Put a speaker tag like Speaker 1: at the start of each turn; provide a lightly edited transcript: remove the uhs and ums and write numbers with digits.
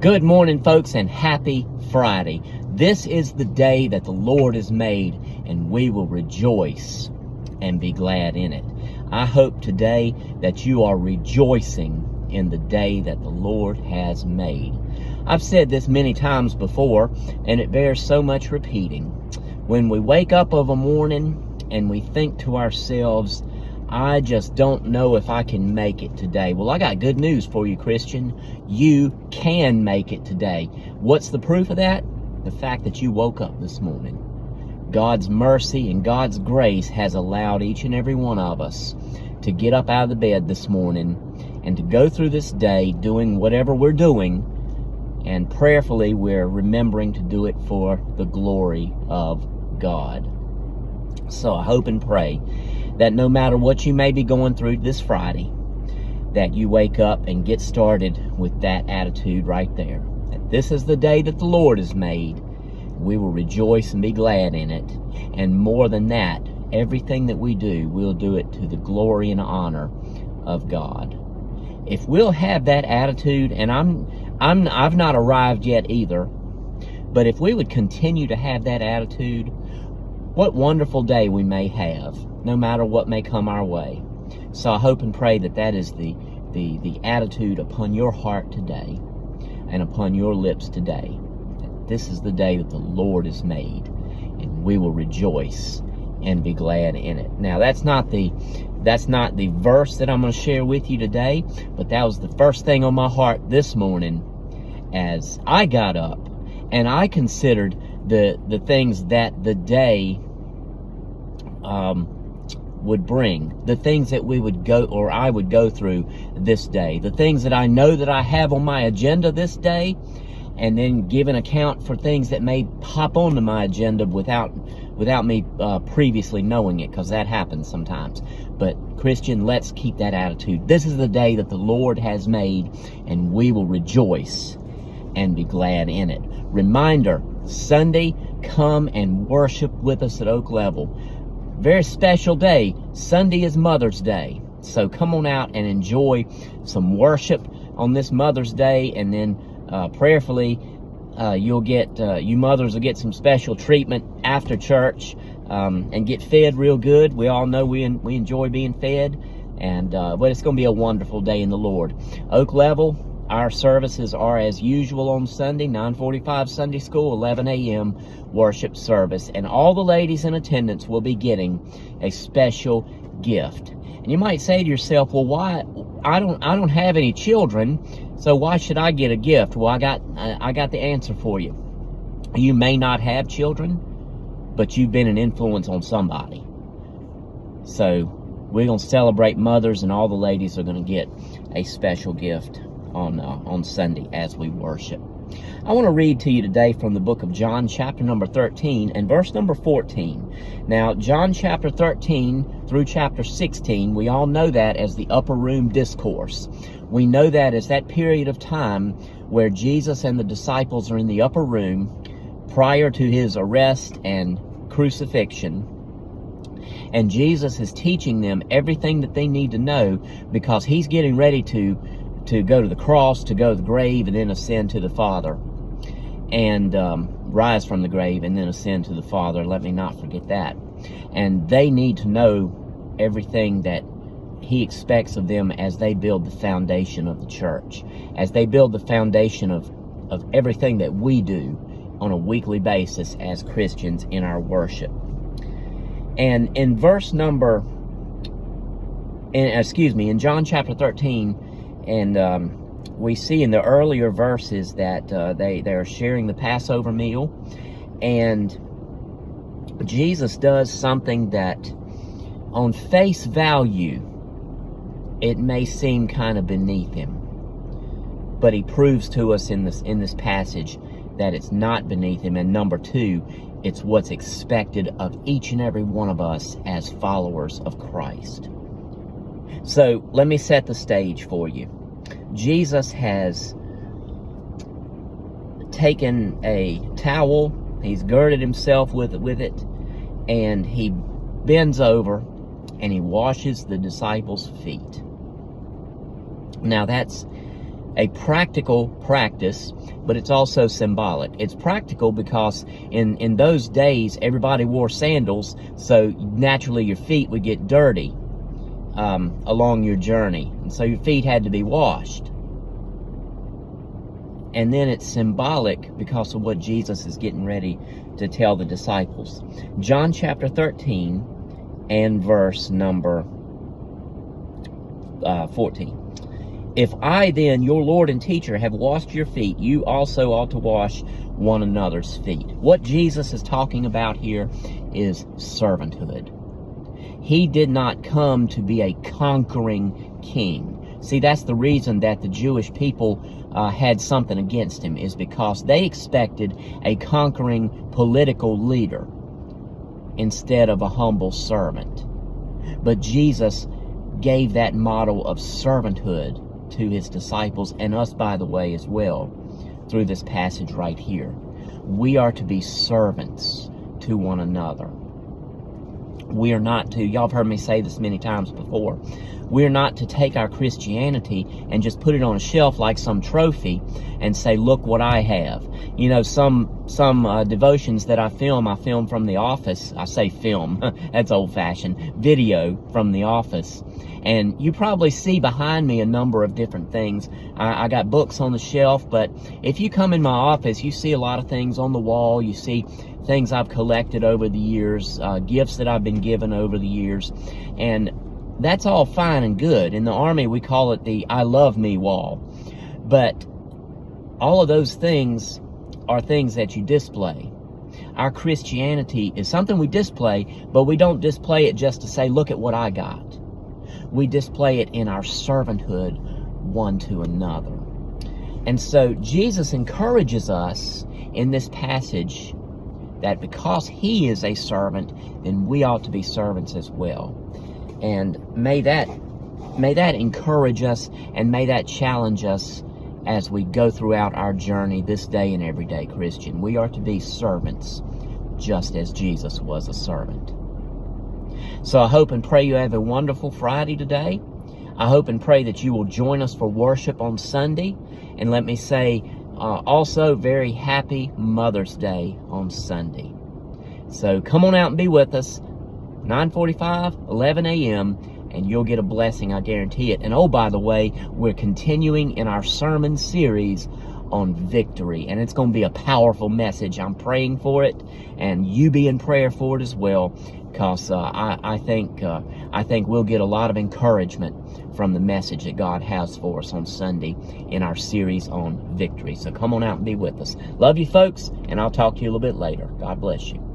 Speaker 1: Good morning, folks, and happy Friday. This is the day that the Lord has made, and we will rejoice and be glad in it. I hope today that you are rejoicing in the day that the Lord has made. I've said this many times before, and it bears so much repeating. When we wake up of a morning and we think to ourselves, I just don't know if I can make it today. Well, I got good news for you, Christian. You can make it today. What's the proof of that? The fact that you woke up this morning. God's mercy and God's grace has allowed each and every one of us to get up out of the bed this morning and to go through this day doing whatever we're doing, and prayerfully we're remembering to do it for the glory of God. So I hope and pray that no matter what you may be going through this Friday, that you wake up and get started with that attitude right there. That this is the day that the Lord has made. We will rejoice and be glad in it. And more than that, everything that we do, we'll do it to the glory and honor of God. If we'll have that attitude, and I've not arrived yet either, but if we would continue to have that attitude, what wonderful day we may have, no matter what may come our way. So I hope and pray that that is the attitude upon your heart today and upon your lips today. That this is the day that the Lord has made, and we will rejoice and be glad in it. Now, that's not the verse that I'm going to share with you today, but that was the first thing on my heart this morning as I got up and I considered the things that the day would bring, the things that we would go, or I would go through this day, the things that I know that I have on my agenda this day, and then give an account for things that may pop onto my agenda without me previously knowing it, because that happens sometimes. But Christian, let's keep that attitude. This is the day that the Lord has made, and we will rejoice and be glad in it. Reminder, Sunday, come and worship with us at Oak Level. Very special day. Sunday is Mother's Day. So come on out and enjoy some worship on this Mother's Day, and then prayerfully you mothers will get some special treatment after church and get fed real good. We all know we enjoy being fed, and but it's going to be a wonderful day in the Lord. Oak Level, our services are as usual on Sunday, 9:45 Sunday school, 11 a.m. worship service. And all the ladies in attendance will be getting a special gift. And you might say to yourself, well, why? I don't have any children, so why should I get a gift? Well, I got the answer for you. You may not have children, but you've been an influence on somebody. So we're going to celebrate mothers, and all the ladies are going to get a special gift on Sunday as we worship. I want to read to you today from the book of John, chapter number 13 and verse number 14. Now, John chapter 13 through chapter 16, we all know that as the upper room discourse. We know that as that period of time where Jesus and the disciples are in the upper room prior to his arrest and crucifixion. And Jesus is teaching them everything that they need to know, because he's getting ready to go to the cross, to go to the grave, and then ascend to the Father, and rise from the grave, and then ascend to the Father. Let me not forget that. And they need to know everything that he expects of them as they build the foundation of the church, as they build the foundation of everything that we do on a weekly basis as Christians in our worship. And in in John chapter 13, and we see in the earlier verses that they're sharing the Passover meal, and Jesus does something that on face value it may seem kind of beneath him, but he proves to us in this passage that it's not beneath him. And number two, it's what's expected of each and every one of us as followers of Christ. So let me set the stage for you. Jesus has taken a towel, he's girded himself with it, and he bends over and he washes the disciples' feet. Now that's a practical practice, but it's also symbolic. It's practical because in those days, everybody wore sandals, so naturally your feet would get dirty along your journey. And so your feet had to be washed. And then it's symbolic because of what Jesus is getting ready to tell the disciples. John chapter 13 and verse number 14. If I then, your Lord and teacher, have washed your feet, you also ought to wash one another's feet. What Jesus is talking about here is servanthood. He did not come to be a conquering king. See, that's the reason that the Jewish people had something against him, is because they expected a conquering political leader instead of a humble servant. But Jesus gave that model of servanthood to his disciples, and us, by the way, as well, through this passage right here. We are to be servants to one another. We are not to, y'all have heard me say this many times before, we're not to take our Christianity and just put it on a shelf like some trophy and say, look what I have. You know, some devotions that I film from the office. I say film, that's old-fashioned, video from the office. And you probably see behind me a number of different things. I got books on the shelf, but if you come in my office, you see a lot of things on the wall. You see things I've collected over the years, gifts that I've been given over the years. And that's all fine and good. In the Army, we call it the I love me wall. But all of those things are things that you display. Our Christianity is something we display, but we don't display it just to say, look at what I got. We display it in our servanthood one to another. And so Jesus encourages us in this passage that because he is a servant, then we ought to be servants as well. And may that encourage us, and may that challenge us as we go throughout our journey this day and every day, Christian. We are to be servants just as Jesus was a servant. So I hope and pray you have a wonderful Friday today. I hope and pray that you will join us for worship on Sunday. And let me say also very happy Mother's Day on Sunday. So come on out and be with us, 9:45, 11 a.m., and you'll get a blessing, I guarantee it. And oh, by the way, we're continuing in our sermon series on victory, and it's going to be a powerful message. I'm praying for it, and you be in prayer for it as well, because I think we'll get a lot of encouragement from the message that God has for us on Sunday in our series on victory. So come on out and be with us. Love you, folks, and I'll talk to you a little bit later. God bless you.